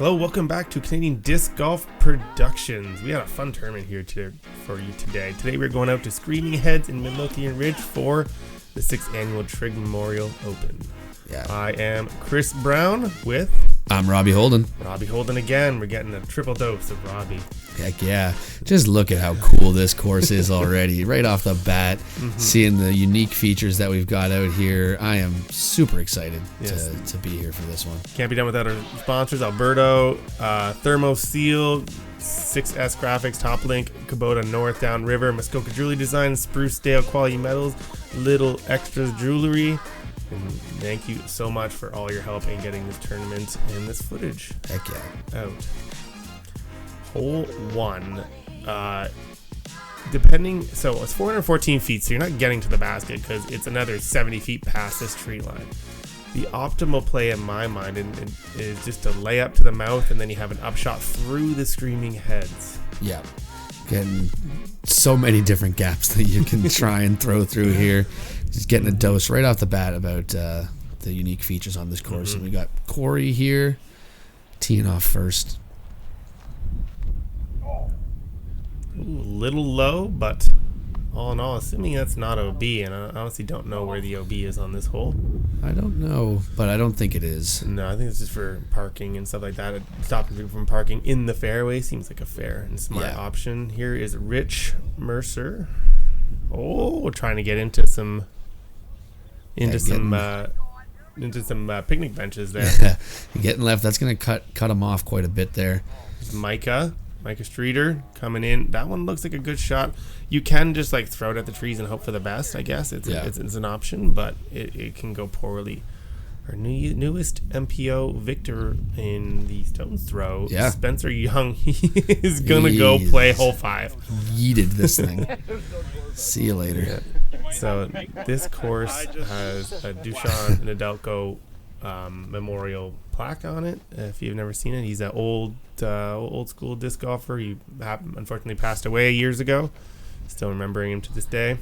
Hello, welcome back to Canadian Disc Golf Productions. We had a fun tournament here for you today. Today we're going out to Screaming Heads in Midlothian Ridge for the 6th annual Trigg Memorial Open. Yeah. I am Chris Brown with... I'm Robbie Holden. Robbie Holden again. We're getting a triple dose of Robbie. Heck yeah. Just look at how cool this course is already. Right off the bat, seeing the unique features that we've got out here. I am super excited to be here for this one. Can't be done without our sponsors, Alberto, Thermo Seal, 6S Graphics, Top Link, Kubota North Downriver, Muskoka Jewelry Design, Spruce Dale Quality Metals, Little Extras Jewelry. And thank you so much for all your help in getting this tournament and this footage Heck yeah. out. Hole 1. So it's 414 feet, so you're not getting to the basket because it's another 70 feet past this tree line. The optimal play in my mind is just to lay up to the mouth, and then you have an upshot through the Screaming Heads. Yeah. Getting so many different gaps that you can try and throw through here. Just getting a dose right off the bat about the unique features on this course. And we got Corey here teeing off first. Ooh, a little low, but all in all, assuming that's not OB, and I honestly don't know where the OB is on this hole. I don't know, but I don't think it is. No, I think it's just for parking and stuff like that. Stopping people from parking in the fairway seems like a fair and smart option. Here is Rich Mercier. Oh, trying to get into some picnic benches there. Getting left. That's going to cut him off quite a bit there. There's Micah Streeter coming in. That one looks like a good shot. You can just like throw it at the trees and hope for the best, I guess. It's an option, but it can go poorly. Our newest MPO victor in the stones throw, Spencer Young, is going to go play hole 5. Yeeted this thing. See you later. Yeah. So this course has a Dushan Nedelko memorial plaque on it. If you've never seen it, he's an old school disc golfer. He unfortunately passed away years ago. Still remembering him to this day.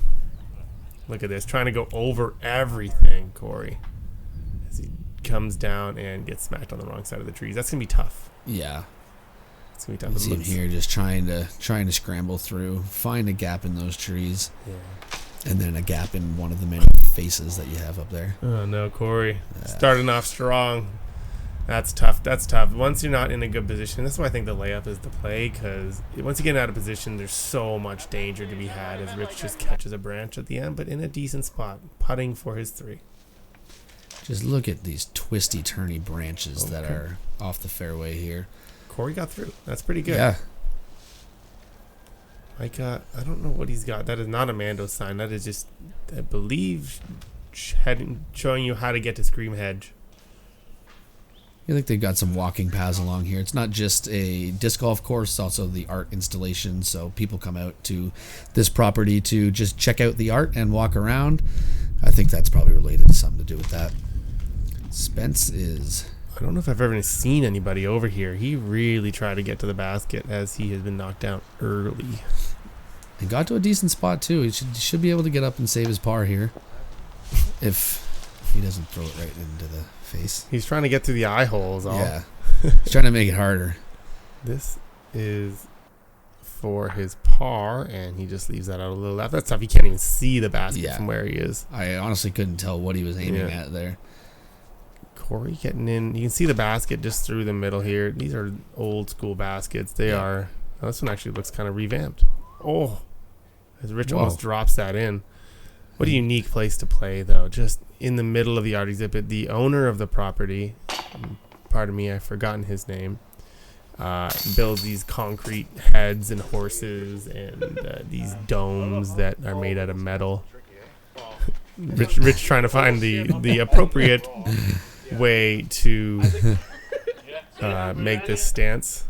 Look at this, trying to go over everything, Corey, as he comes down and gets smacked on the wrong side of the trees. That's gonna be tough. Yeah, it's gonna be tough. You see him here just trying to scramble through, find a gap in those trees, and then a gap in one of the many faces that you have up there. Oh no, Corey, starting off strong. That's tough. Once you're not in a good position, that's why I think the layup is the play, because once you get out of position, there's so much danger to be had as Rich just catches a branch at the end, but in a decent spot, putting for his 3. Just look at these twisty, turny branches that are off the fairway here. Corey got through. That's pretty good. Yeah. Micah, I don't know what he's got. That is not a Mando sign. That is just, I believe, showing you how to get to Scream Hedge. I think they've got some walking paths along here. It's not just a disc golf course, it's also the art installation. So people come out to this property to just check out the art and walk around. I think that's probably related to something to do with that. Spence is... I don't know if I've ever seen anybody over here. He really tried to get to the basket as he has been knocked down early. He got to a decent spot too. He should be able to get up and save his par here. If he doesn't throw it right into the face. He's trying to get through the eye holes. Yeah. He's trying to make it harder. This is for his par, and he just leaves that out a little left. That's tough. You can't even see the basket from where he is. I honestly couldn't tell what he was aiming at there. Corey getting in. You can see the basket just through the middle here. These are old school baskets. They are. Oh, this one actually looks kind of revamped. Oh, as Rich almost drops that in. What a unique place to play, though. Just in the middle of the art exhibit. The owner of the property, pardon me, I've forgotten his name, builds these concrete heads and horses and these domes that are made out of metal. Rich trying to find the appropriate way to make this stance.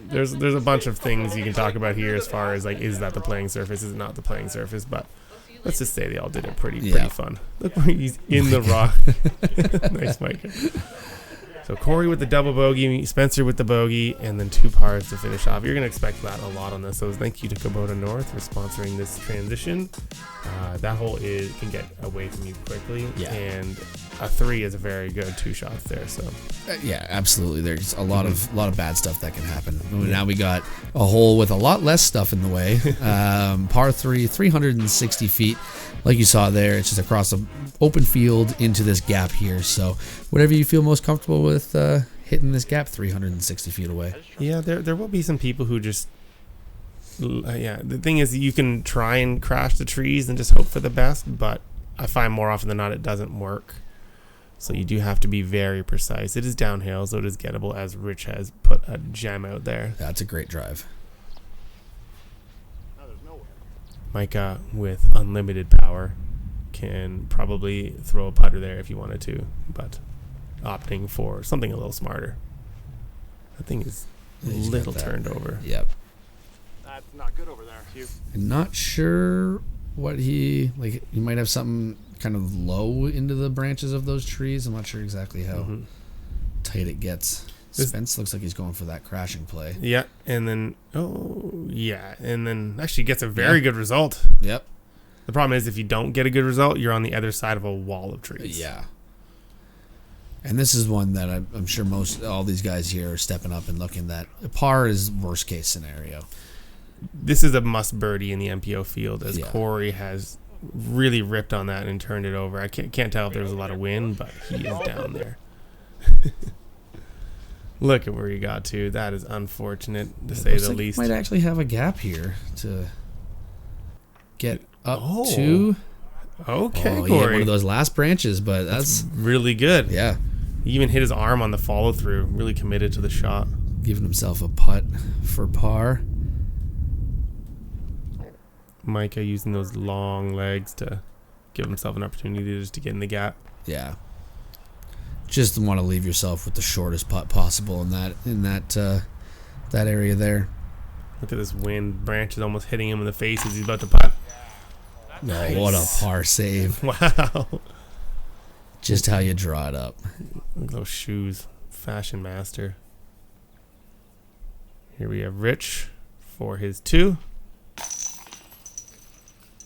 There's a bunch of things you can talk about here as far as like, is that the playing surface? Is it not the playing surface? But let's just say they all did it pretty fun. Look where he's in the rock. Nice, Micah. So Corey with the double bogey, Spencer with the bogey, and then 2 pars to finish off. You're going to expect that a lot on this. So thank you to Kubota North for sponsoring this transition. that hole can get away from you quickly. Yeah. And a 3 is a very good 2 shots there. So yeah, absolutely. There's a lot of bad stuff that can happen. Now we got a hole with a lot less stuff in the way. Par 3, 360 feet. Like you saw there, it's just across an open field into this gap here. So whatever you feel most comfortable with hitting this gap 360 feet away. Yeah, there will be some people who just... the thing is, you can try and crash the trees and just hope for the best, but I find more often than not it doesn't work. So you do have to be very precise. It is downhill, so it is gettable, as Rich has put a gem out there. That's a great drive. Micah, with unlimited power, can probably throw a putter there if you wanted to, but opting for something a little smarter. That thing is a little turned over. Yep. That's not good over there, Hugh. I'm not sure what he might have something kind of low into the branches of those trees. I'm not sure exactly how tight it gets. Spence looks like he's going for that crashing play. Yeah, and then actually gets a very good result. Yep. The problem is, if you don't get a good result, you're on the other side of a wall of trees. Yeah. And this is one that I'm sure all these guys here are stepping up and looking at. Par is worst case scenario. This is a must birdie in the MPO field, as Yeah. Corey has really ripped on that and turned it over. I can't tell if there was a lot of wind, but he is down there. Look at where he got to. That is unfortunate, to say the least. Might actually have a gap here to get up Oh. to. Okay, Oh, Corey. he hit one of those last branches, but that's really good. yeah, He even hit his arm on the follow through. Really committed to the shot. giving himself a putt for par. Micah using those long legs to give himself an opportunity just to get in the gap. Yeah. Just want to leave yourself with the shortest putt possible in that area there. Look at this wind. Branch is almost hitting him in the face as he's about to putt. Nice. Oh, what a par save. Wow. Just how you draw it up. Look at those shoes. Fashion master. Here we have Rich for his 2.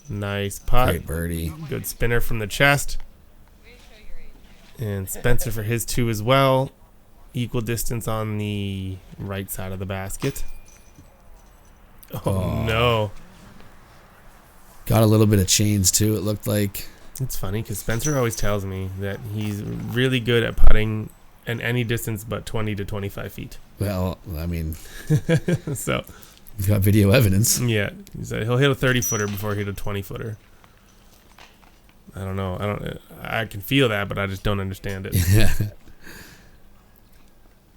Nice putt. Great birdie. Good spinner from the chest. And Spencer for his 2 as well. Equal distance on the right side of the basket. Oh, no. Got a little bit of chains too, it looked like. It's funny because Spencer always tells me that he's really good at putting at any distance but 20 to 25 feet. Well, I mean, So, we've got video evidence. yeah. He said he'll hit a 30-footer before he hit a 20-footer. I don't know. I can feel that, but I just don't understand it. Yeah.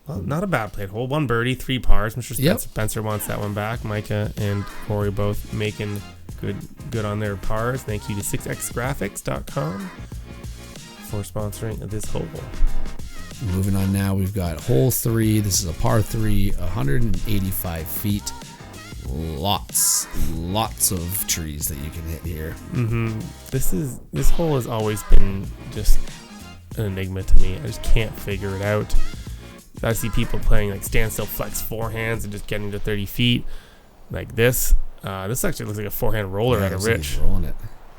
Well, not a bad play. Hole 1 birdie, 3 pars. Mr. Spencer, Yep. Spencer wants that one back. Micah and Corey both making good on their pars. Thank you to 6xgraphics.com for sponsoring this hole. Moving on now, we've got hole 3. This is a par 3, 185 feet. Lots of trees that you can hit here. This hole has always been just an enigma to me. I just can't figure it out. I see people playing like standstill flex forehands and just getting to 30 feet like this. This actually looks like a forehand roller out of looks like Rich. he's rolling it.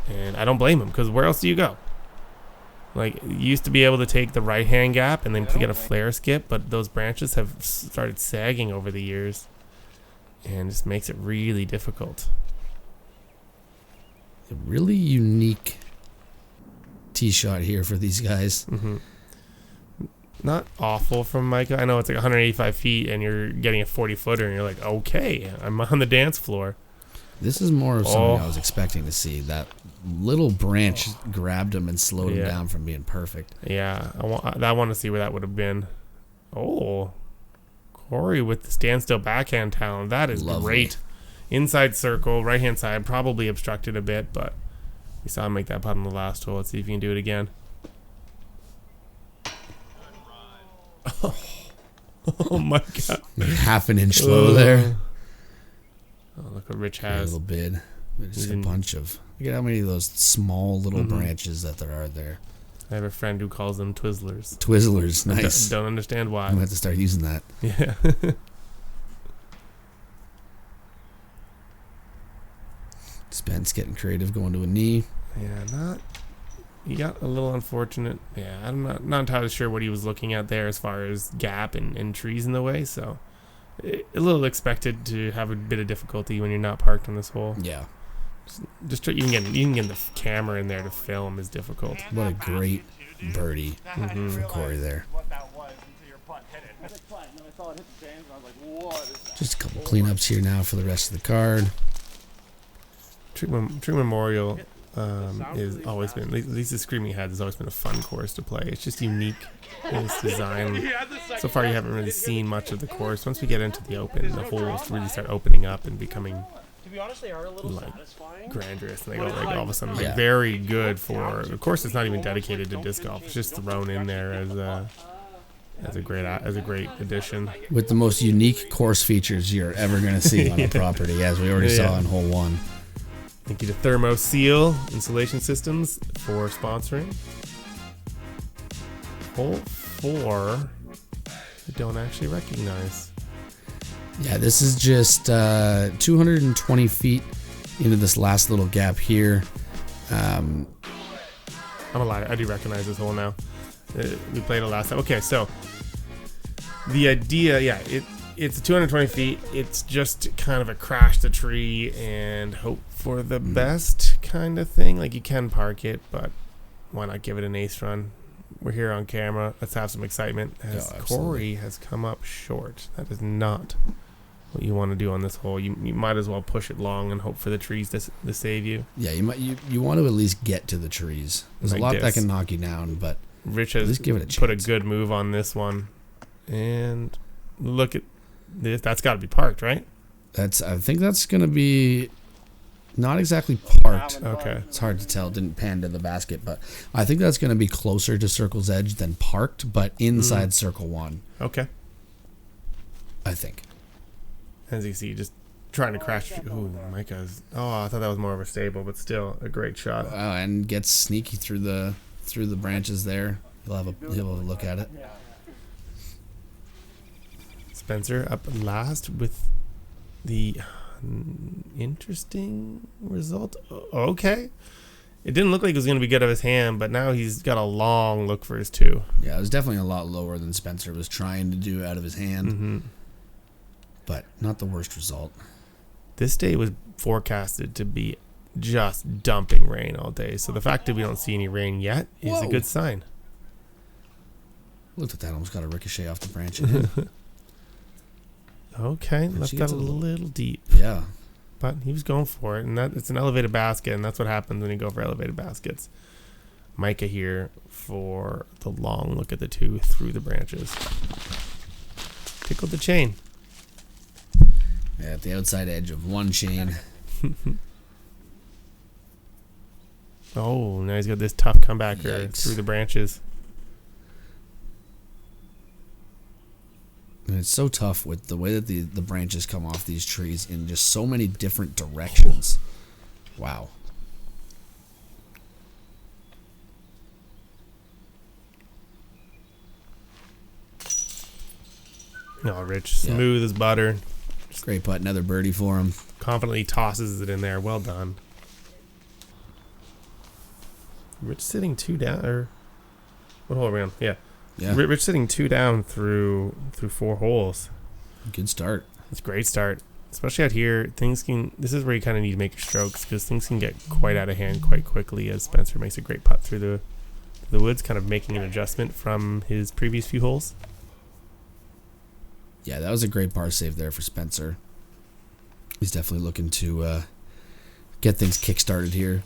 And I don't blame him, because where else do you go? Like, you used to be able to take the right hand gap and then get a flare skip, but those branches have started sagging over the years. And just makes it really difficult. A really unique tee shot here for these guys. Not awful from Micah. I know it's like 185 feet and you're getting a 40-footer and you're like, okay, I'm on the dance floor. This is more of something I was expecting to see. That little branch grabbed him and slowed him down from being perfect. Yeah, I want to see where that would have been. Oh, Corey with the standstill backhand talent. That is Lovely. great. Inside circle, right-hand side, probably obstructed a bit, but we saw him make that putt on the last hole. Let's see if he can do it again. Oh my God. Half an inch low there. Oh, look what Rich A has. little bit. Just a bunch of... Look at how many of those small little branches that there are there. I have a friend who calls them Twizzlers. Twizzlers, nice. Don't understand why. I'm going to have to start using that. Yeah. Spence getting creative, going to a knee. Yeah, he got a little unfortunate. Yeah, I'm not entirely sure what he was looking at there as far as gap and trees in the way. So a little expected to have a bit of difficulty when you're not parked on this hole. Yeah. Just try, you can get the camera in there to film is difficult. What a great birdie from Corey there. Just a couple cleanups here now for the rest of the card. Trigg Memorial is always been, at least the Screaming Heads has always been a fun course to play. It's just unique in its design. So far you haven't really seen much of the course. Once we get into the open, the holes really start opening up and becoming like grandiose, and they go like all of a sudden like very good for, of course it's not even dedicated to disc golf. It's just thrown in there as a great addition. With the most unique course features you're ever going to see on a property, as we already saw in hole 1. Thank you to Thermo Seal Insulation Systems for sponsoring. Hole 4, I don't actually recognize. Yeah, this is just 220 feet into this last little gap here. I'm gonna lie, I do recognize this hole now. We played it last time. Okay, so the idea, it's 220 feet. It's just kind of a crash the tree and hope for the best kind of thing. Like, you can park it, but why not give it an ace run? We're here on camera. Let's have some excitement. As Corey has come up short. That is not what you want to do on this hole. You might as well push it long and hope for the trees to save you. Yeah, you want to at least get to the trees. There's a lot that can knock you down, but Rich has put a good move on this one. And look at this. That's got to be parked, right? I think that's going to be not exactly parked. Okay. It's hard to tell. It didn't pan to the basket, but I think that's going to be closer to Circle's edge than parked, but inside Circle 1. Okay. I think. As you see, just trying to crash. Ooh, Micah's. Oh, I thought that was more of a stable, but still a great shot. And gets sneaky through the branches there. He'll have a look at it. Spencer up last with the interesting result. Okay. It didn't look like it was going to be good of his hand, but now he's got a long look for his 2. Yeah, it was definitely a lot lower than Spencer was trying to do out of his hand. Mm-hmm. But not the worst result. This day was forecasted to be just dumping rain all day. So the fact that we don't see any rain yet is a good sign. Looked at that, almost got a ricochet off the branch. Okay, left that a little deep. Yeah. But he was going for it, and it's an elevated basket, and that's what happens when you go for elevated baskets. Micah here for the long look at the 2 through the branches. Tickled the chain. Yeah, at the outside edge of 1 chain. Oh, now he's got this tough comebacker through the branches. And it's so tough with the way that the branches come off these trees in just so many different directions. Wow. No, Rich, smooth as butter. Great putt, another birdie for him. Confidently tosses it in there. Well done. Rich sitting 2 down, or what hole are we on? Yeah. Rich sitting 2 down through 4 holes. Good start. It's a great start, especially out here. This is where you kind of need to make your strokes, because things can get quite out of hand quite quickly. As Spencer makes a great putt through the woods, kind of making an adjustment from his previous few holes. Yeah, that was a great par save there for Spencer. He's definitely looking to get things kick-started here.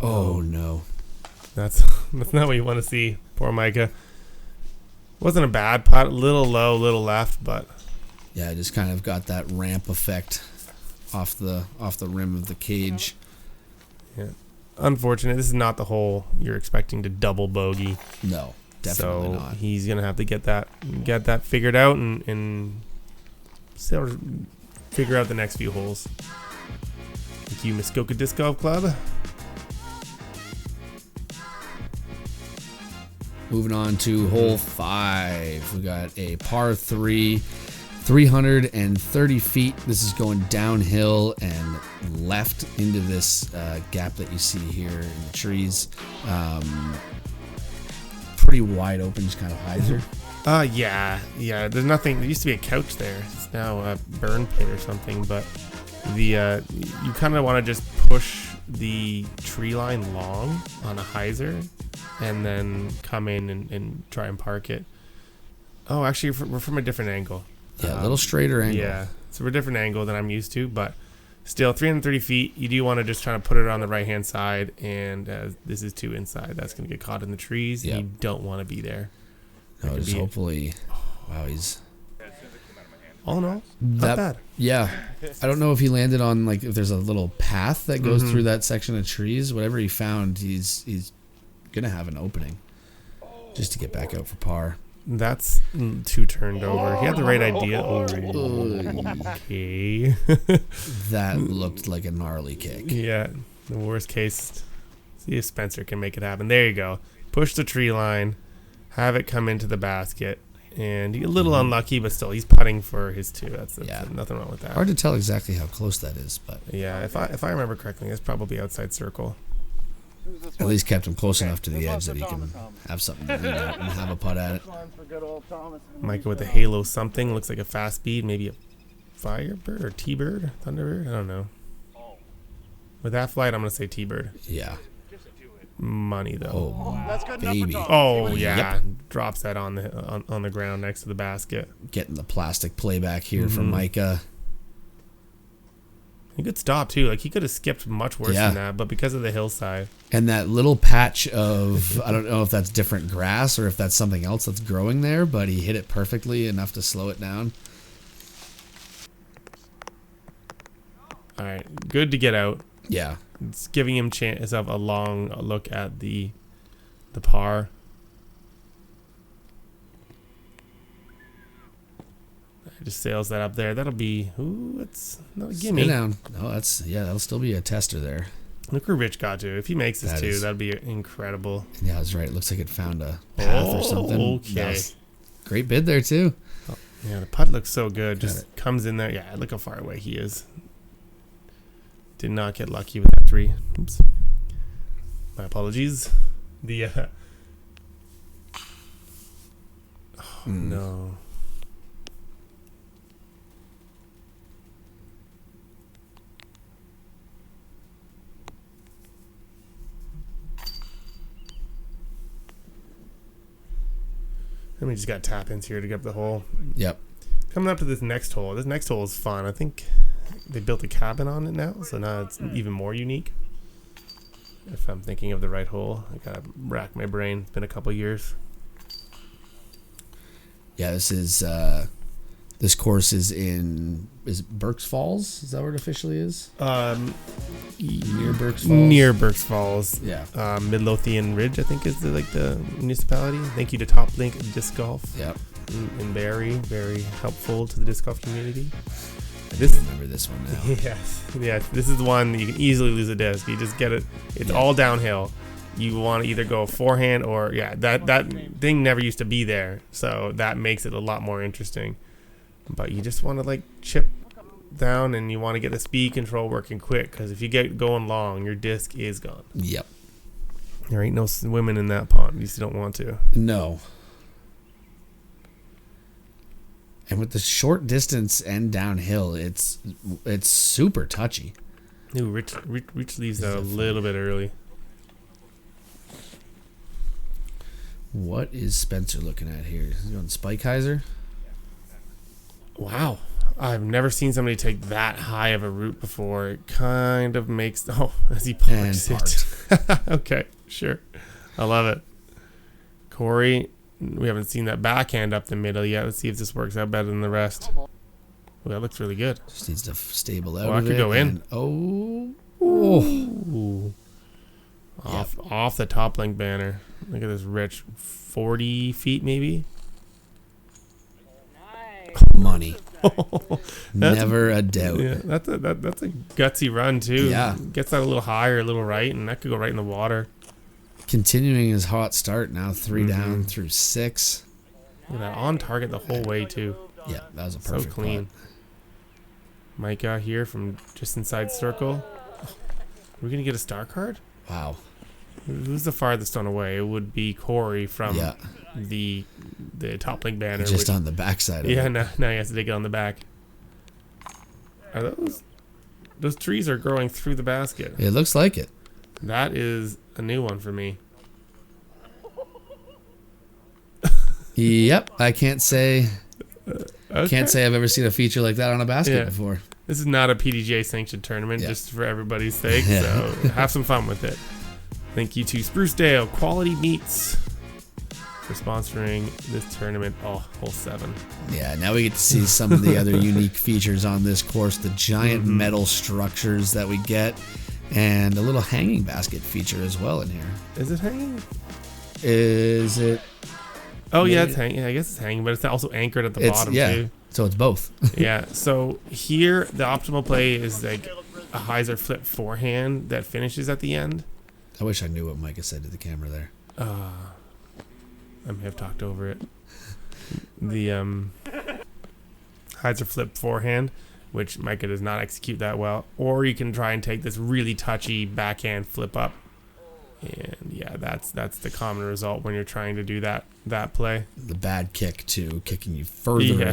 Oh, no. That's not what you want to see. Poor Micah. Wasn't a bad putt. A little low, little left, but... Yeah, just kind of got that ramp effect off the rim of the cage. Yeah. Unfortunate. This is not the hole you're expecting to double bogey. No. Definitely so not. He's gonna have to get that figured out and sort of figure out the next few holes. Thank you, Muskoka Disc Golf Club. Moving on to hole 5, we got a par 3 330 feet. This is going downhill and left into this gap that you see here in the trees. Pretty wide open, just kind of hyzer. Yeah. There's nothing. There used to be a couch there. It's now a burn pit or something. But you kind of want to just push the tree line long on a hyzer, and then come in and try and park it. Oh, actually, we're from a different angle. Yeah, a little straighter angle. Yeah, so we're a different angle than I'm used to, but still 330 feet. You do want to just try to put it on the right hand side, and this is too inside. That's going to get caught in the trees. Yep. You don't want to be there. No, just hopefully. Wow, he's. All in all, not bad. Yeah, I don't know if he landed on if there's a little path that goes through that section of trees. Whatever he found, he's gonna have an opening just to get back out for par. That's too turned over. He had the right idea. Oh, okay. That looked like a gnarly kick. Yeah, the worst case. See if Spencer can make it happen. There you go. Push the tree line, have it come into the basket, and he's a little unlucky, but still, he's putting for his two. That's nothing wrong with that. Hard to tell exactly how close that is, but yeah, if I remember correctly, it's probably outside circle. At least kept him close enough to the edge that he can have something to lean out and have a putt at it. Might go with a halo something. Looks like a fast speed, maybe a Firebird or T-Bird, Thunderbird. I don't know. With that flight, I'm gonna say T-Bird. Yeah. Money though. Oh, baby. Oh yeah. Yep. Drops that on the ground next to the basket. Getting the plastic playback here from Micah. A good stop too. He could have skipped much worse than that, but because of the hillside and that little patch of I don't know if that's different grass or if that's something else that's growing there, but he hit it perfectly enough to slow it down. All right, good to get out. Yeah, it's giving him chance of a long look at the par. Just sails that up there. That'll be it's not a gimme. Down. No, that'll still be a tester there. Look where Rich got to. If he makes this too, that'd be incredible. Yeah, that's right. It looks like it found a path or something. Okay. Great bid there too. Oh, yeah, the putt looks so good. Just comes in there. Yeah, look how far away he is. Did not get lucky with that three. Oops. My apologies. No. And we just got tap-ins here to get up the hole. Yep. Coming up to this next hole. This next hole is fun. I think they built a cabin on it now, so now it's even more unique. If I'm thinking of the right hole, I gotta rack my brain. It's been a couple years. Yeah, this course is in Burke's Falls? Is that where it officially is? Near Burke's Falls. Near Burke's Falls. Yeah. Midlothian Ridge, I think, is the municipality. Thank you to Top Link Disc Golf. Yep. And Barry, very helpful to the disc golf community. I remember this one now. Yes. This is the one that you can easily lose a disc. You just get it. It's all downhill. You want to either go forehand or that thing never used to be there, so that makes it a lot more interesting. But you just want to chip down, and you want to get the speed control working quick, because if you get going long, your disc is gone. Yep. There ain't no swimming in that pond. You just don't want to. No. And with the short distance and downhill, it's super touchy. Ooh, Rich leaves that a little bit early. What is Spencer looking at here? Is he going Spike Heiser? Wow. I've never seen somebody take that high of a route before. It kind of makes... Oh, as he parks it. Okay, sure. I love it. Corey, we haven't seen that backhand up the middle yet. Let's see if this works out better than the rest. Oh, that looks really good. Just needs to stable out I could go in. Off the top link banner. Look at this Rich. 40 feet maybe? Money. Never a doubt. Yeah, that's a gutsy run too. Yeah. Gets that a little higher, a little right, and that could go right in the water. Continuing his hot start now, 3 down through 6. Look at that, on target the whole way too. Yeah, that was a So perfect clean. putt. Micah here from just inside circle. We're going to get a star card? Wow. Who's the farthest one away? It would be Corey from the top link banner. Just on the backside of it. Yeah, now he has to take it on the back. Are those trees are growing through the basket? It looks like it. That is a new one for me. Yep, I can't say Okay. Can't say I've ever seen a feature like that on a basket before. This is not a PDGA sanctioned tournament, just for everybody's sake. So have some fun with it. Thank you to Sprucedale Quality Meats for sponsoring this tournament. Oh, hole 7. Yeah, now we get to see some of the other unique features on this course. The giant metal structures that we get, and a little hanging basket feature as well in here. Is it hanging? Is it? Oh, yeah, it's hanging. I guess it's hanging, but it's also anchored at the bottom, too. So it's both. Yeah, so here the optimal play is like a hyzer flip forehand that finishes at the end. I wish I knew what Micah said to the camera there. I may have talked over it. The hyzer flip forehand, which Micah does not execute that well. Or you can try and take this really touchy backhand flip up. And yeah, that's the common result when you're trying to do that play. The bad kick too, kicking you further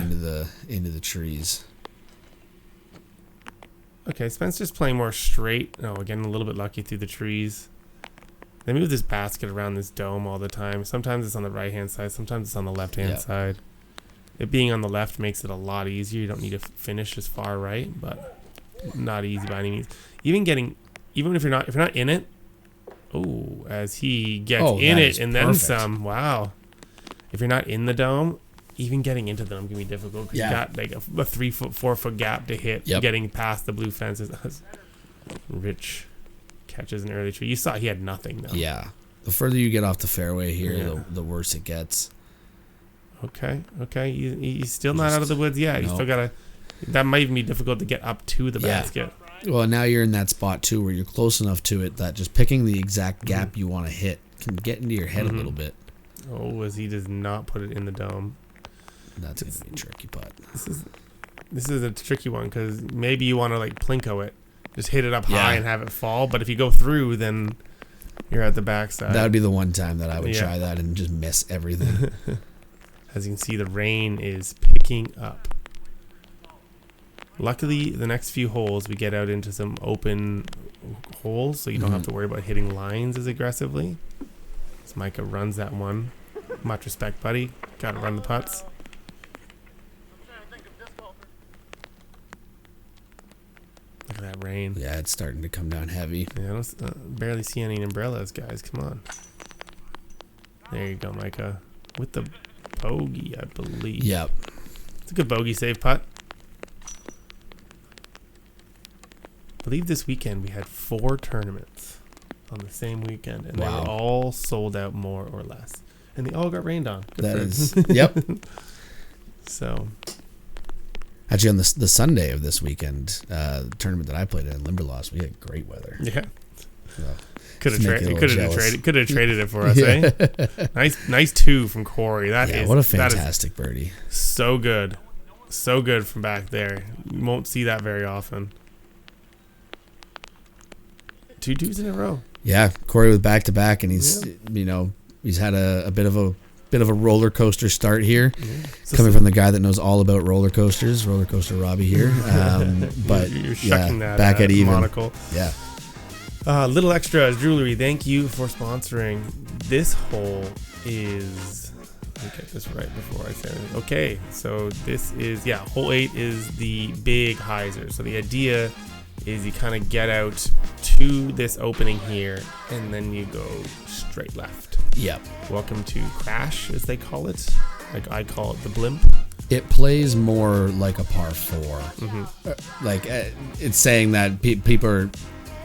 into the trees. Okay, Spencer's playing more straight. Oh, again, a little bit lucky through the trees. They move this basket around this dome all the time. Sometimes it's on the right-hand side. Sometimes it's on the left-hand side. It being on the left makes it a lot easier. You don't need to finish as far right, but not easy by any means. Even if you're not in it. Oh, as he gets in it and then some. Wow. If you're not in the dome, even getting into the dome can be difficult because you got like a 3-foot, 4-foot gap to hit. Getting past the blue fences. Rich catches an early tree. You saw he had nothing though. Yeah. The further you get off the fairway here, the worse it gets. Okay. He's still not out of the woods yet. You still gotta. That might even be difficult to get up to the basket. Well, now you're in that spot too where you're close enough to it that just picking the exact gap you want to hit can get into your head a little bit. Oh, as he does not put it in the dome. That's going to be a tricky putt. This is a tricky one because maybe you want to like plinko it. Just hit it up high and have it fall. But if you go through, then you're at the backside. That would be the one time that I would try that and just miss everything. As you can see, the rain is picking up. Luckily, the next few holes, we get out into some open holes, so you don't have to worry about hitting lines as aggressively. So Micah runs that one. Much respect, buddy. Got to run the putts. Look at that rain. Yeah, it's starting to come down heavy. Yeah, I don't barely see any umbrellas, guys. Come on. There you go, Micah. With the bogey, I believe. Yep. It's a good bogey save putt. I believe this weekend we had 4 tournaments on the same weekend, and they were all sold out more or less, and they all got rained on. Yep. So, actually, on the Sunday of this weekend, the tournament that I played in Limberlost, we had great weather. Yeah. So, could have traded it for us, eh? Nice 2 from Corey. What a fantastic birdie. So good from back there. You won't see that very often. 2 2s in a row. Yeah, Corey with back-to-back, and he's he's had a bit of a roller coaster start here, coming from the guy that knows all about roller coasters, Roller Coaster Robbie here. But you're shucking that back at even. Monocle. Yeah. Little extra jewelry. Thank you for sponsoring. This hole is. Let me get this right before I say it. Okay, so this is hole 8 is the big hyzer. So the idea is you kind of get out to this opening here, and then you go straight left. Yep. Welcome to Crash, as they call it. Like I call it the blimp. It plays more like a par 4. It's saying that people are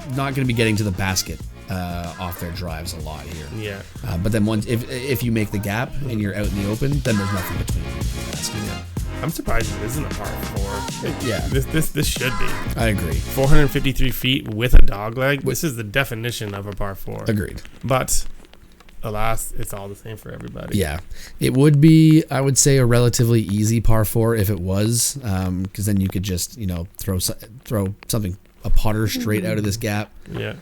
not going to be getting to the basket off their drives a lot here. Yeah. But then once if you make the gap and you're out in the open, then there's nothing between you and the basket. Yeah. I'm surprised it isn't a par 4. Yeah. This should be. I agree. 453 feet with a dog leg. This is the definition of a par 4. Agreed. But alas, it's all the same for everybody. Yeah, it would be, I would say, a relatively easy par 4 if it was, because then you could just, throw something, a putter straight out of this gap. Yeah.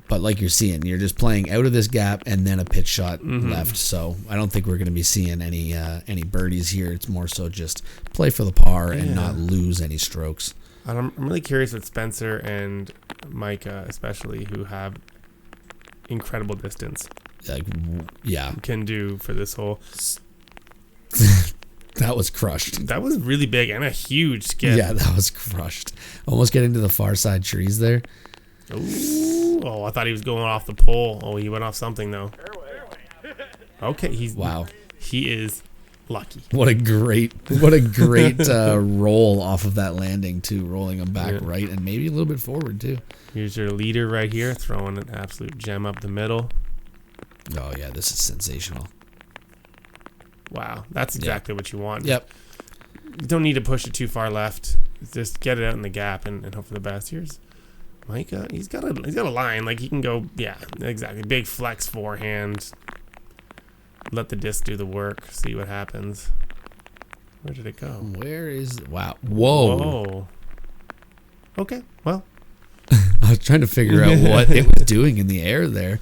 But like you're seeing, you're just playing out of this gap and then a pitch shot left. So I don't think we're going to be seeing any birdies here. It's more so just play for the par and not lose any strokes. And I'm really curious with Spencer and Micah, especially, who have incredible distance. Can do for this hole. That was crushed. That was really big and a huge skip. Yeah, that was crushed. Almost getting to the far side trees there. Ooh. Oh, I thought he was going off the pole. Oh, he went off something though. Okay, he is lucky. What a great roll off of that landing too, rolling him back right and maybe a little bit forward too. Here's your leader right here, throwing an absolute gem up the middle. Oh yeah, this is sensational. Wow, that's exactly what you want. Yep. You don't need to push it too far left. Just get it out in the gap and hope for the best. Here's Micah. He's got a line. Like he can go, exactly. Big flex forehand. Let the disc do the work. See what happens. Where did it go? Where is... Wow. Whoa. Okay, well. I was trying to figure out what it was doing in the air there.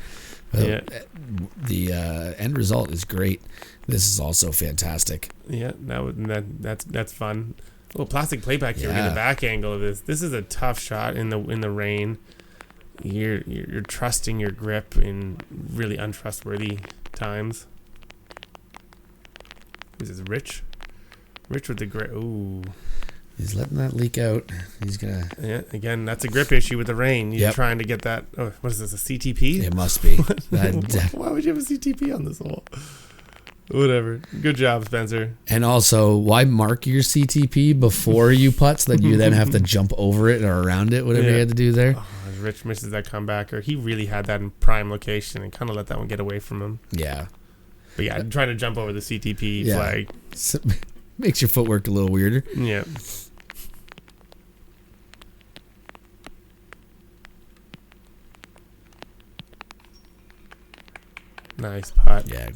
The end result is great. This is also fantastic. Yeah, that's fun. A little plastic playback here. We get the back angle of this. This is a tough shot in the rain. You're trusting your grip in really untrustworthy times. This is Rich with the grip. Ooh, he's letting that leak out. He's gonna. Yeah, again, that's a grip issue with the rain. You're trying to get that. Oh, what is this? A CTP? It must be. Why would you have a CTP on this hole? Whatever. Good job, Spencer. And also, why mark your CTP before you putt so that you then have to jump over it or around it, whatever you had to do there? Oh, Rich misses that comebacker. He really had that in prime location and kind of let that one get away from him. Yeah. But trying to jump over the CTP flag. So, makes your footwork a little weirder. Yeah. Nice putt. Yeah.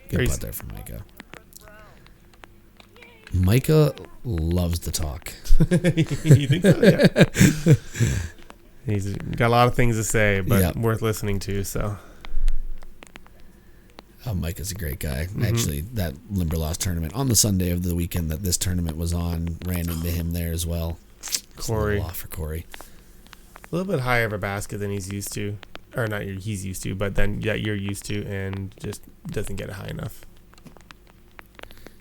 Good putt there for Micah. Micah loves to talk. You think so? Yeah. He's got a lot of things to say, but worth listening to. So. Oh, Micah's a great guy. Actually, that Limberlost tournament on the Sunday of the weekend that this tournament was on ran into him there as well. Corey. Off for Corey. A little bit higher of a basket than he's used to. Or not he's used to, but then you're used to, and just doesn't get it high enough.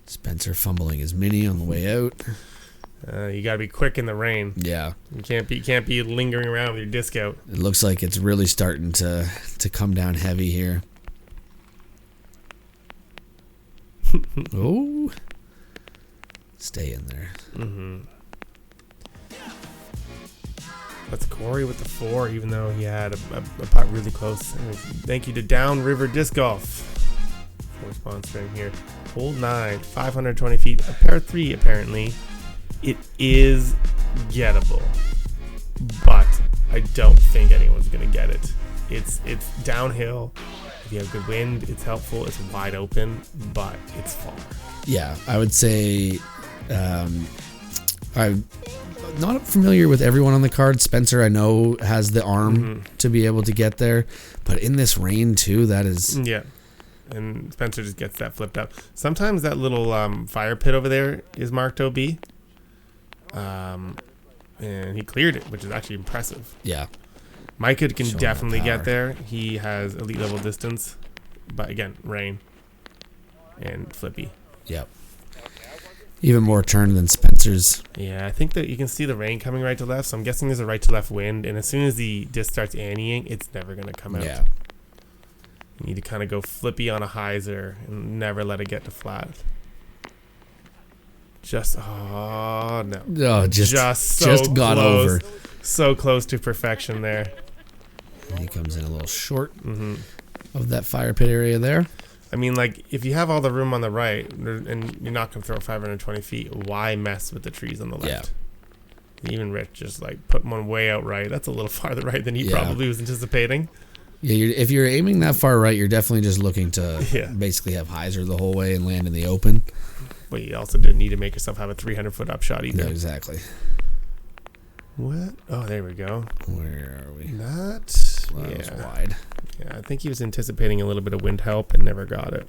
Spencer fumbling his mini on the way out. You got to be quick in the rain. Yeah, you can't be lingering around with your disc out. It looks like it's really starting to come down heavy here. Oh, stay in there. That's Corey with the 4, even though he had a putt really close. Thank you to Downriver Disc Golf for sponsoring here. Hole 9, 520 feet, a par 3 apparently. It is gettable, but I don't think anyone's going to get it. It's downhill. If you have good wind, it's helpful. It's wide open, but it's far. Yeah, I would say I'm not familiar with everyone on the card. Spencer, I know, has the arm to be able to get there, but in this rain too, that is... Yeah, and Spencer just gets that flipped up. Sometimes that little fire pit over there is marked OB, and he cleared it, which is actually impressive. Yeah. Micah can definitely get there. He has elite level distance, but again, rain and flippy. Yep. Even more turn than Spencer's. Yeah, I think that you can see the rain coming right to left, so I'm guessing there's a right to left wind, and as soon as the disc starts anteing, it's never going to come out. Yeah. You need to kind of go flippy on a hyzer and never let it get to flat. Just got over. So close to perfection there. And he comes in a little short of that fire pit area there. I mean, like, if you have all the room on the right and you're not going to throw 520 feet, why mess with the trees on the left? Yeah. Even Rich just, like, put one way out right. That's a little farther right than he probably was anticipating. Yeah, if you're aiming that far right, you're definitely just looking to basically have hyzer the whole way and land in the open. But you also didn't need to make yourself have a 300-foot upshot either. No, exactly. What? Oh, there we go. Where are we? That was wide. Yeah, I think he was anticipating a little bit of wind help and never got it.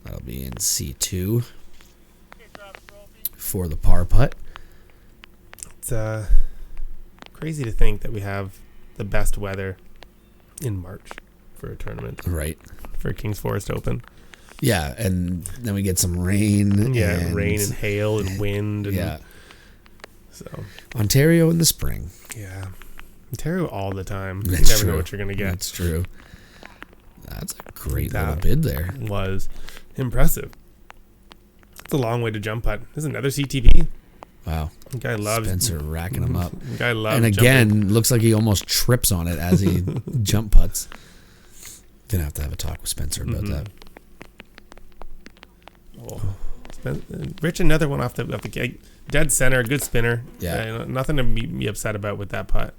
That'll be in C2 for the par putt. It's crazy to think that we have the best weather in March for a tournament. Right. For King's Forest Open. Yeah, and then we get some rain. Yeah, rain and hail and wind. And yeah. So Ontario in the spring. Yeah. Ontario all the time. That's you never true. know what you're going to get. That's true. That's a great little bid there. Was impressive. It's a long way to jump putt. There's another CTP. Wow. The guy loves Spencer racking them up. The guy loves and again, jumping. looks like he almost trips on it as he jump putts. Gonna have to have a talk with Spencer about that. Oh. Rich, another one off the dead center, good spinner. Yeah. Nothing to be upset about with that putt.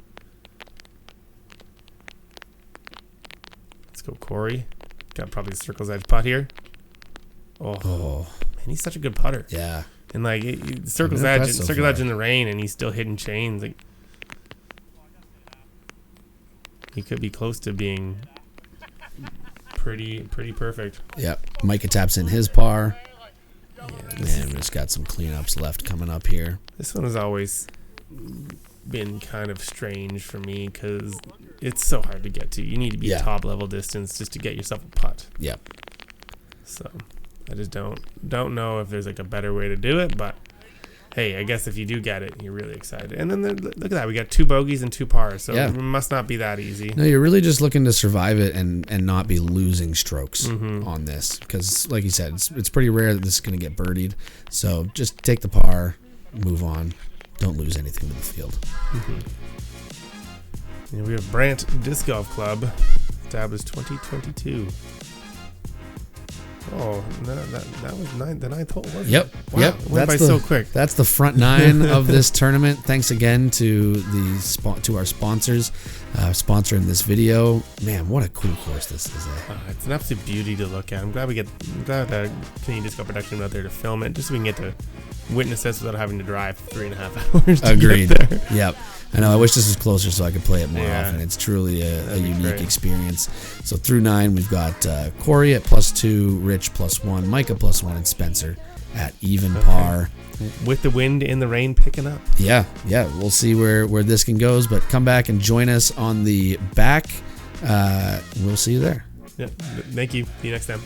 Let's go, Corey. Got probably the circle's edge putt here. Oh. Man, he's such a good putter. Yeah. And like circle's edge in the rain, and he's still hitting chains. Like he could be close to being pretty perfect. Yep. Micah taps in his par. Yeah, and we just got some cleanups left coming up here. This one has always been kind of strange for me because it's so hard to get to. You need to be top level distance just to get yourself a putt. Yep. So I just don't know if there's like a better way to do it, but hey, I guess if you do get it, you're really excited. And then look at that, we got 2 bogeys and 2 pars, so it must not be that easy. No, you're really just looking to survive it and not be losing strokes on this because, like you said, it's pretty rare that this is going to get birdied. So just take the par, move on, don't lose anything to the field. And we have Brant Disc Golf Club, established 2022. Oh, that was the ninth hole, wasn't it? Wow, Yep. Went by so quick. That's the front 9 of this tournament. Thanks again to our sponsors sponsoring this video. Man, what a cool course this is. It's an absolute beauty to look at. I'm glad that Canadian Disc Golf Production out there to film it, just so we can get to witness this without having to drive 3.5 hours to Agreed. get there. Yep. I know. I wish this was closer so I could play it more Yeah. often. It's truly a unique great. experience. So through 9, we've got Corey at +2, Rich +1, Micah +1, and Spencer at even par. With the wind and the rain picking up. Yeah. We'll see where this can goes, but come back and join us on the back. We'll see you there. Yeah. Thank you. See you next time.